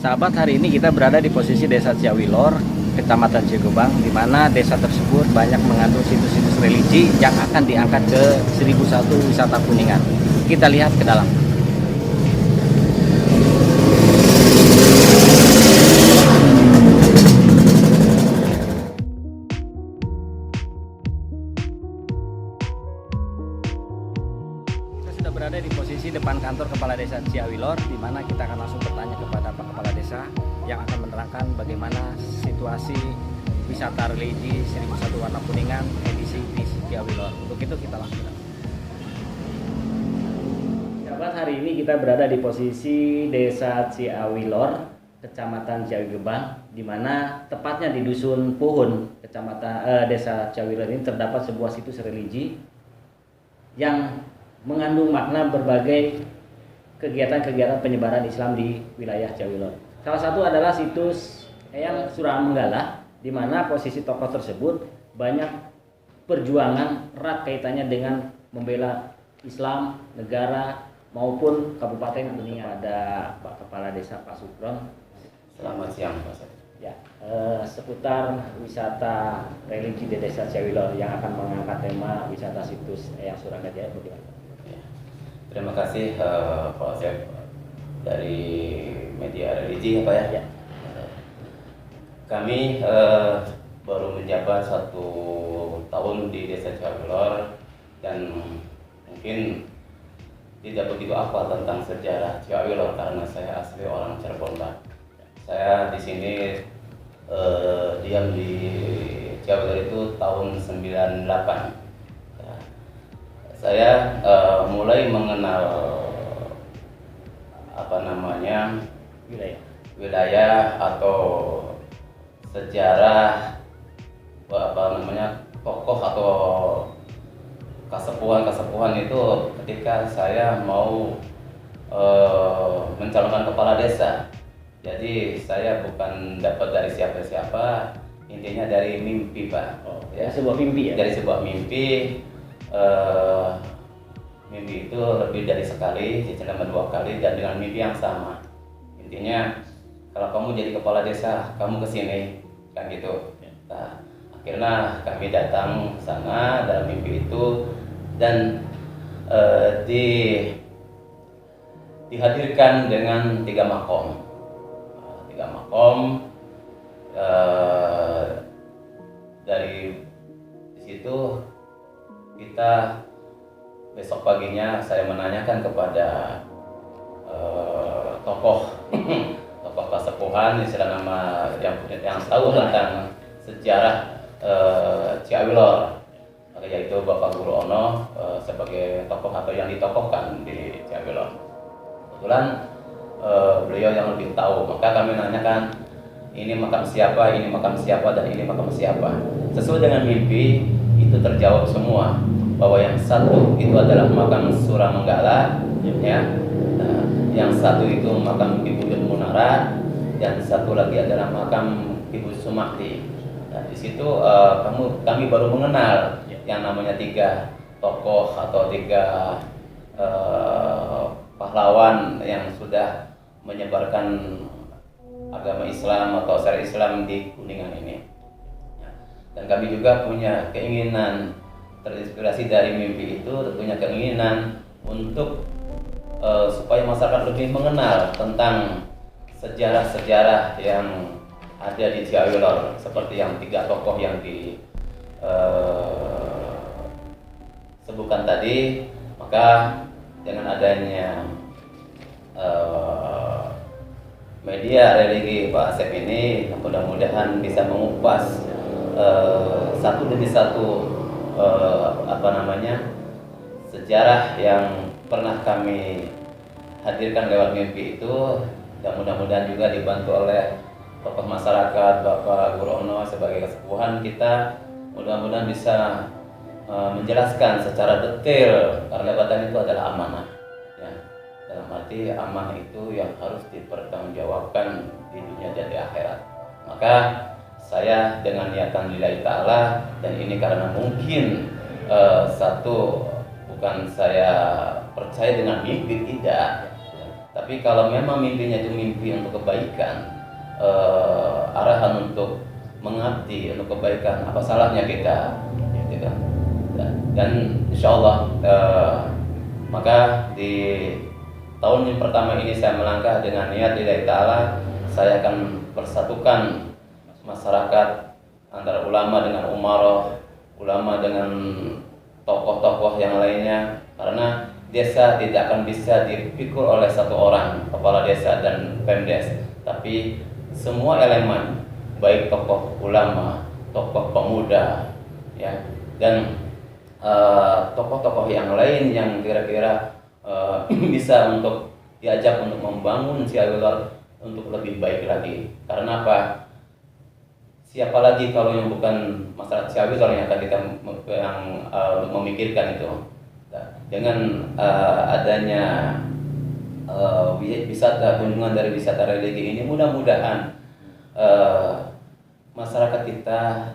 Sahabat, hari ini kita berada di posisi Desa Ciawilor, Kecamatan Cigebang, di mana desa tersebut banyak mengandung situs-situs religi yang akan diangkat ke 1001 wisata Kuningan. Kita lihat ke dalam. Kita sudah berada di posisi depan kantor Kepala Desa Ciawilor, di mana kita akan langsung bertanya kepada Pak Kepala Desa yang akan menerangkan bagaimana situasi wisata religi 1001 Warna Kuningan edisi di Ciawilor. Untuk itu kita langsung. Sahabat, hari ini kita berada di posisi Desa Ciawilor, Kecamatan Cigebang, di mana tepatnya di Dusun Puhun, Desa Ciawilor ini terdapat sebuah situs religi yang mengandung makna berbagai kegiatan-kegiatan penyebaran Islam di wilayah Ciawilor. Salah satu adalah situs Eyang Suramenggala, di mana posisi tokoh tersebut banyak perjuangan erat kaitannya dengan membela Islam, negara maupun Kabupaten Kuningan. Pada Pak Kepala Desa Pak Sukron. Selamat siang Pak. Ya, seputar wisata religi di Desa Ciawilor yang akan mengangkat tema wisata situs Eyang Suramenggala, bagaimana? Terima kasih Pak Asep dari media religi Pak ya. Kami baru menjabat 1 tahun di Desa Ciawilor dan mungkin tidak begitu apa tentang sejarah Ciawilor karena saya asli orang Cirebon Pak. Saya di sini diam di Ciawilor itu tahun 98. Saya mulai mengenal wilayah atau sejarah tokoh atau kasepuhan itu ketika saya mau mencalonkan kepala desa. Jadi saya bukan dapat dari siapa-siapa, intinya dari mimpi Pak. Ya, sebuah mimpi ya. Dari sebuah mimpi. Mimpi itu lebih dari sekali, selama 2 kali dan dengan mimpi yang sama. Intinya kalau kamu jadi kepala desa, kamu kesini kan gitu. Nah, akhirnya kami datang sana dalam mimpi itu dan dihadirkan dengan 3 makom. 3 makom dari situ kita besok paginya saya menanyakan kepada tokoh kasepuhan istilah nama yang tahu tentang sejarah Ciawilor, yaitu Bapak Guru Ono sebagai tokoh atau yang ditokohkan di Ciawilor. Kebetulan beliau yang lebih tahu, maka kami menanyakan ini makam siapa, dan ini makam siapa. Sesuai dengan mimpi itu terjawab semua bahwa yang satu itu adalah makam Suramenggala, ya. Yang satu itu makam Ibu Munara dan satu lagi adalah makam Ibu Sumakti. Nah, di situ kami baru mengenal yang namanya 3 tokoh atau 3 pahlawan yang sudah menyebarkan agama Islam atau syariat Islam di Kuningan ini. Dan kami juga punya keinginan terinspirasi dari mimpi itu, tentunya keinginan untuk supaya masyarakat lebih mengenal tentang sejarah-sejarah yang ada di Ciawilor seperti yang 3 tokoh yang disebutkan tadi. Maka dengan adanya media religi Pak Asep ini mudah-mudahan bisa mengupas satu demi satu sejarah yang pernah kami hadirkan lewat mimpi itu, dan mudah-mudahan juga dibantu oleh tokoh masyarakat Bapak Guru Ono sebagai kesepuhan kita, mudah-mudahan bisa menjelaskan secara detail karena jabatan itu adalah amanah ya. Dalam arti amanah itu yang harus dipertanggungjawabkan di dunia dan di akhirat. Maka saya dengan niatan lillahi ta'ala, dan ini karena mungkin satu bukan saya percaya dengan mimpi, tidak, Tapi kalau memang mimpinya itu mimpi untuk kebaikan, arahan untuk mengabdi untuk kebaikan, apa salahnya kita, gitu kan? Dan insya Allah maka di tahun yang pertama ini saya melangkah dengan niat lillahi ta'ala, saya akan persatukan masyarakat antara ulama dengan umaroh, ulama dengan tokoh-tokoh yang lainnya, karena desa tidak akan bisa dipikul oleh satu orang, kepala desa dan pemdes, tapi semua elemen, baik tokoh ulama, tokoh pemuda, ya, dan tokoh-tokoh yang lain yang kira-kira bisa untuk diajak untuk membangun Ciawilor untuk lebih baik lagi. Karena apa? Siapa lagi kalau yang bukan masyarakat Ciawilor yang akan kita untuk memikirkan itu. Dengan adanya wisata, kunjungan dari wisata religi ini, mudah-mudahan masyarakat kita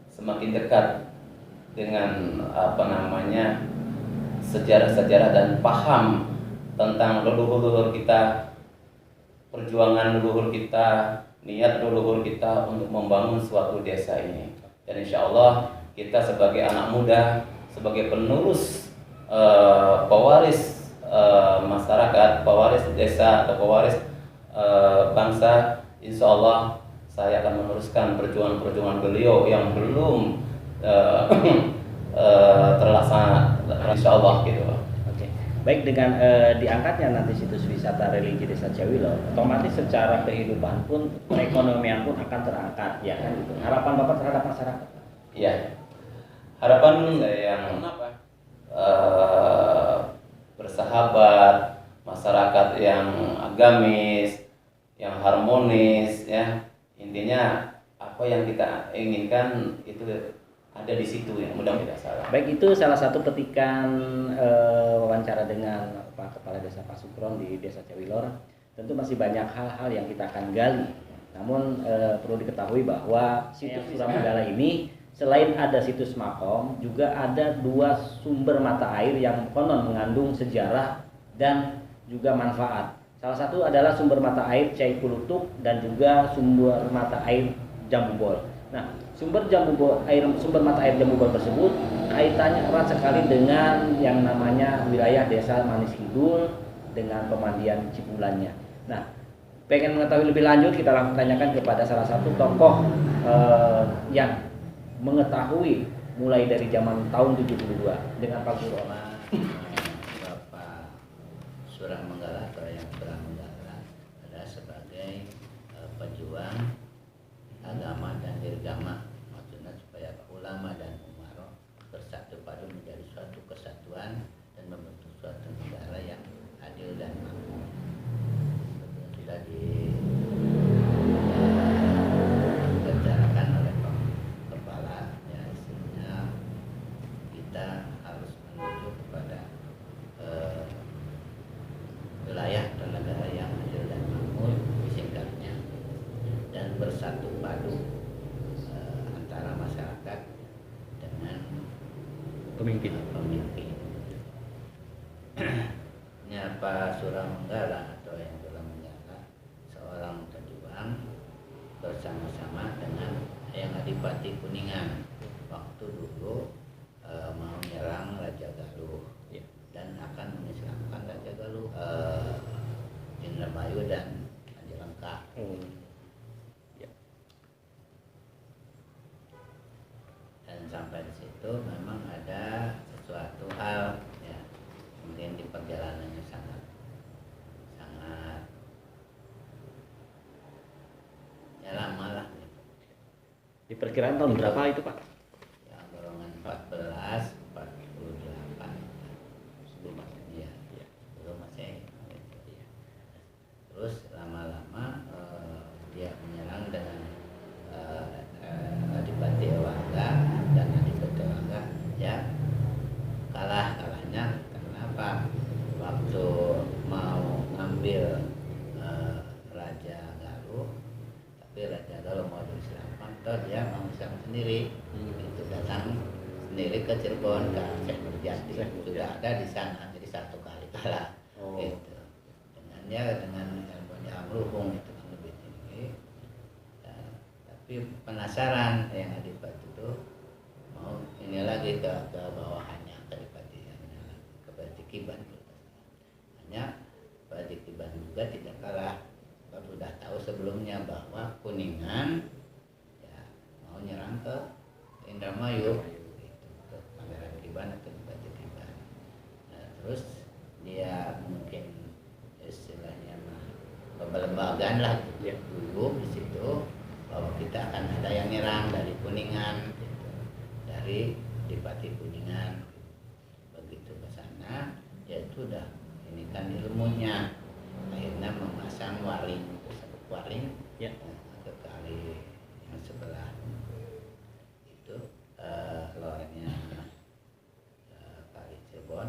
semakin dekat dengan sejarah-sejarah dan paham tentang leluhur kita, perjuangan leluhur kita, niat leluhur kita untuk membangun suatu desa ini. Dan insya Allah kita sebagai anak muda, sebagai penerus, pewaris masyarakat, pewaris desa atau pewaris bangsa, insya Allah saya akan meneruskan perjuangan-perjuangan beliau yang belum terlaksana, insya Allah gitu. Oke. Baik, dengan diangkatnya nanti situs wisata religi Desa Ciawilor, otomatis secara kehidupan pun, perekonomian pun akan terangkat, ya kan gitu. Harapan Bapak terhadap masyarakat? Iya. Harapan saya yang bersahabat, masyarakat yang agamis, yang harmonis, ya. Intinya apa yang kita inginkan itu ada di situ, ya, mudah-mudahan tidak salah. Baik, itu salah satu petikan wawancara dengan Pak Kepala Desa Pasukron di Desa Ciawilor. Tentu masih banyak hal-hal yang kita akan gali. Namun perlu diketahui bahwa situs Suramanggala ini selain ada situs makom, juga ada 2 sumber mata air yang konon mengandung sejarah dan juga manfaat. Salah satu adalah sumber mata air Cai Kulutuk dan juga sumber mata air Jambubol. Nah, sumber mata air Jambubol tersebut kaitannya erat sekali dengan yang namanya wilayah Desa Manis Kidul dengan pemandian Cibulannya. Nah, pengen mengetahui lebih lanjut, kita langsung tanyakan kepada salah satu tokoh yang mengetahui mulai dari zaman tahun 72 dengan Pak Guru Ona. Bapak Suramanggala atau yang Suramanggala adalah sebagai pejuang agama dan dirgama, maksudnya supaya ulama dan umaroh bersatu padu menjadi suatu kesatuan dan membentuk suatu negara yang adil dan makmur. Sudah dibicarakan oleh Pak Kepala, ya, istilahnya kita harus menuju kepada wilayah dan negara yang adil dan makmur, singkatnya, dan bersatu padu antara masyarakat dengan Pemimpin. Ini Pak Suramanggala atau yang Suramanggala seorang pejuang bersama-sama dengan yang Adipati Kuningan waktu dulu mau menyerang Raja Galuh, ya, dan akan mengislamkan Raja Galuh, Indramayu dan Haji Lengkap. Ya. Dan sampai di situ memang ada sesuatu hal, ya, mungkin di perjalanannya sangat ya lama lah, gitu. Diperkirakan tahun berapa itu, Pak? Ya golongan 48 Sebelum Masehi. ya, Ya. belum Masehi, gitu, ya. Terus lama-lama dia menyerang dengan Adipati Ewangga, dan Adipati Ewangga ya kalahnya karena apa? Waktu mau ngambil Raja Galuh, tapi Raja Galuh mau diislamkan, toh dia mau Islam sendiri. Itu datang sendiri ke Cirebon, ke Syekh Nurjati, sudah ada di sana, jadi 1 kali kalah. Oh. Gitu. Dengan dia dengan ilmunya amruhum itu kan lebih tinggi. Tapi penasaran yang adipati itu mau ini lagi ke bawahannya ke Patikiban. Hanya Patikiban juga tidak kalah, sudah tahu sebelumnya bahwa Kuningan ya mau nyerang ke Indramayu gitu, ke Pangeran Kiban atau Patikiban. Nah, terus dia mungkin istilahnya kelembagaan lah gitu, dulu di situ bahwa kita akan ada yang nyerang dari Kuningan gitu, dari Dipati Kuningan. Begitu ke sana ya itu udah ini kan ilmunya, akhirnya memasang waring Ya. ke kali yang sebelah itu lornya kali Cirebon.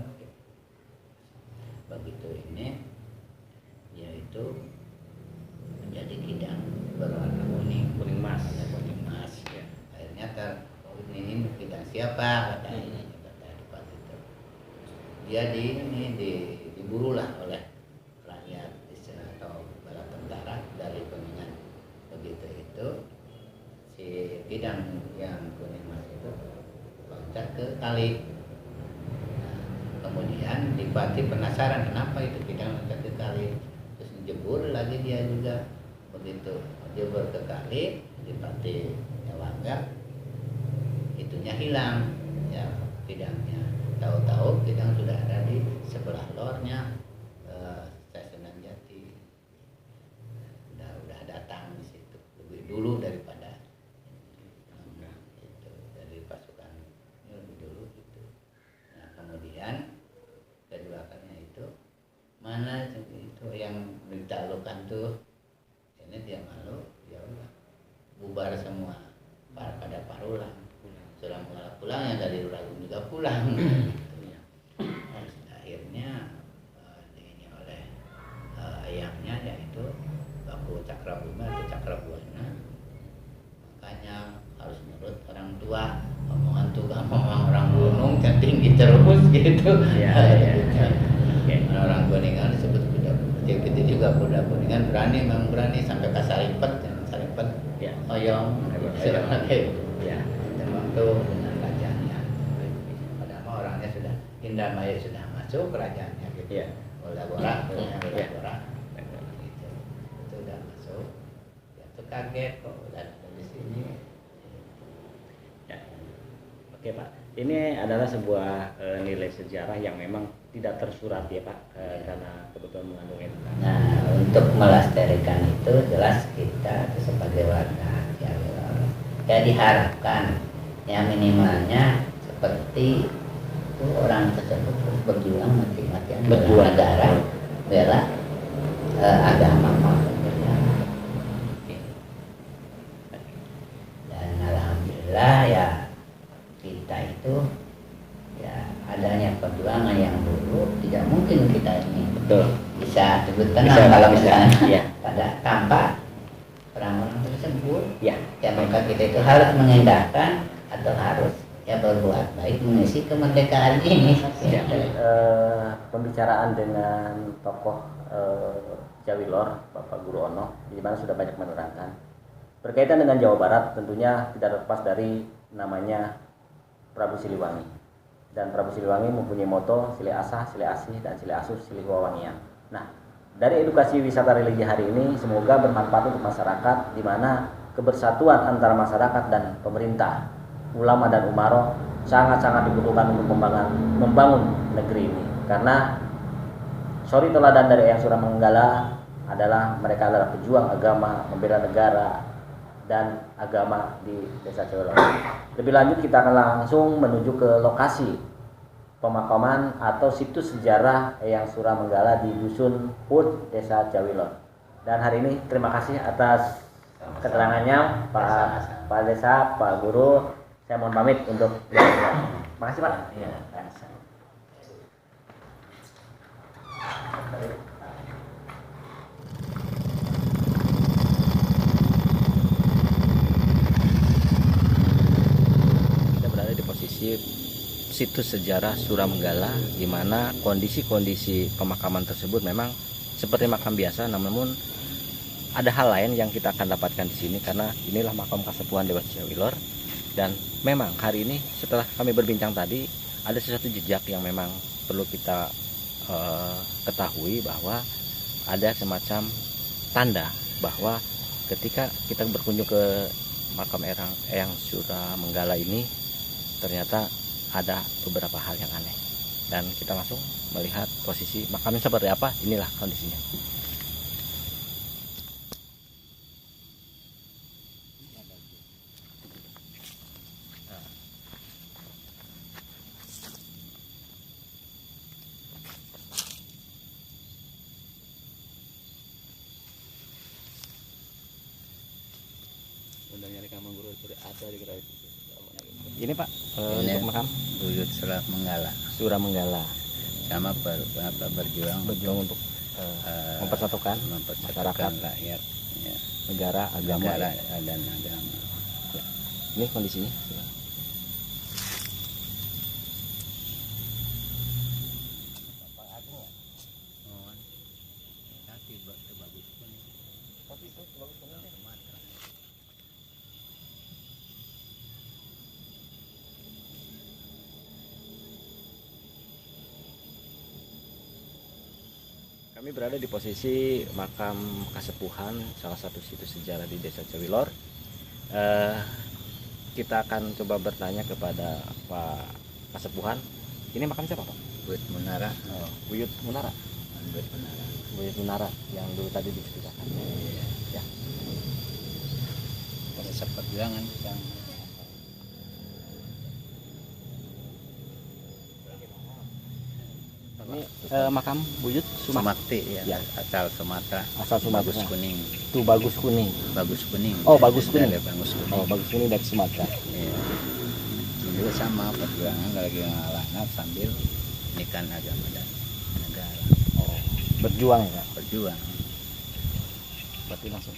Begitu ini yaitu menjadi kidang berwarna kuning emas. kuning emas. Ya. Akhirnya ini kidang siapa katanya kata Adipati itu. Dia diburu lah oleh rakyat istilah atau bala tentara dari Kuningan. Begitu itu si kidang yang kuning emas itu loncat ke kali. Kemudian Dipati penasaran kenapa itu kidang loncat ke kali, terus jebur lagi dia juga. Begitu jebur ke kali, Dipati Ewangga itunya hilang ya kidangnya. Tahu-tahu kidang sudah ada di sebelah lornya Stasiun Jati. Udah datang di situ lebih dulu daripada itu, dari pasukan lebih dulu gitu. Nah kemudian kedua kalinya itu mana itu yang ditaklukkan tuh, ini dia malu ya udah bubar semua pada parulang. Sudah mulai pulang yang dari Ragung juga pulang. Akhirnya ini oleh ayahnya yaitu Baku Cakrabuma atau Cakrabuana, makanya harus menurut orang tua, omongan tukang ngomong orang gunung kan tinggi terus gitu. Orang Kuningan disebut kuda kecil juga, kuda Kuningan memang berani sampai ke Saripet oyong Ya. waktu dengan rajanya. Padahal orangnya sudah Indramayu sudah masuk kerajaannya gitu. Ya. Bola-bola gitu. Itu udah masuk. Ya tuh kaget kok udah ada di sini. Ya. Oke Pak, ini adalah sebuah nilai sejarah yang memang tidak tersurat ya Pak, karena kebetulan mengandung itu. Nah untuk melestarikan itu jelas kita sebagai warga ya diharapkan ya minimalnya seperti itu orang tersebut berjuang mati-matian bela negara, bela agama dan alhamdulillah ya kita itu ya adanya perjuangan yang dulu tidak mungkin kita ini bisa sebutkan kalau misalnya pada tanpa orang-orang tersebut ya maka kita itu harus mengindahkan atau harus ya berbuat baik mengisi kemerdekaan ini. Pembicaraan dengan tokoh Jawilor Bapak Guru Ono di mana sudah banyak menerangkan berkaitan dengan Jawa Barat, tentunya tidak lepas dari namanya Prabu Siliwangi, dan Prabu Siliwangi mempunyai moto Sile Asah, Sile Asih, dan Sile Asuh, Sile Wawangian. Nah, dari edukasi wisata religi hari ini semoga bermanfaat untuk masyarakat, di mana kebersatuan antara masyarakat dan pemerintah, ulama dan umaro sangat-sangat dibutuhkan untuk membangun negeri ini. Karena suri teladan dari Eyang Surah Manggala adalah mereka adalah pejuang agama, membela negara dan agama di Desa Cawilor. Lebih lanjut kita akan langsung menuju ke lokasi pemakaman atau situs sejarah Eyang Surah Manggala di Dusun Put, Desa Jawilor. Dan hari ini terima kasih atas keterangannya Pak Desa, Pak Guru. Saya mohon pamit untuk terima kasih Pak. Kita berada di posisi situs sejarah Surah Manggala, di mana kondisi-kondisi pemakaman tersebut memang seperti makam biasa, namun ada hal lain yang kita akan dapatkan di sini karena inilah makam Kasepuhan Dewa Ciawilor. Dan memang hari ini setelah kami berbincang tadi, ada sesuatu jejak yang memang perlu kita ketahui, bahwa ada semacam tanda bahwa ketika kita berkunjung ke makam Eyang Suramenggala ini, ternyata ada beberapa hal yang aneh. Dan kita langsung melihat posisi makamnya seperti apa. Inilah kondisinya. Ini Pak, Ini untuk makam Buyut Suramenggala Suramenggala, sama berjuang untuk mempersatukan masyarakat, rakyat, ya, negara, agama. negara dan agama. Ini kondisinya. Kami berada di posisi makam Kasepuhan, salah satu situs sejarah di Desa Ciawilor. Kita akan coba bertanya kepada Pak Kasepuhan. Ini makam siapa Pak? Buyut Munara. Buyut Munara. Buyut Munara. Buyut Munara yang dulu tadi diceritakan. Ya. Pada sempat bilangan yang Ini makam Buyut Sumakti, ya, Ya. asal Sumatera. Asal Sumatera. Bagus kuning. Itu bagus kuning. Bagus kuning. Oh, bagus kuning. Dari bagus kuning. Oh, bagus kuning dari Sumatera. Iya. Dulu sama perjuangan lagi ngalah sambil nikan agama dan negara. Oh, berjuang ya. Berjuang. Berarti langsung.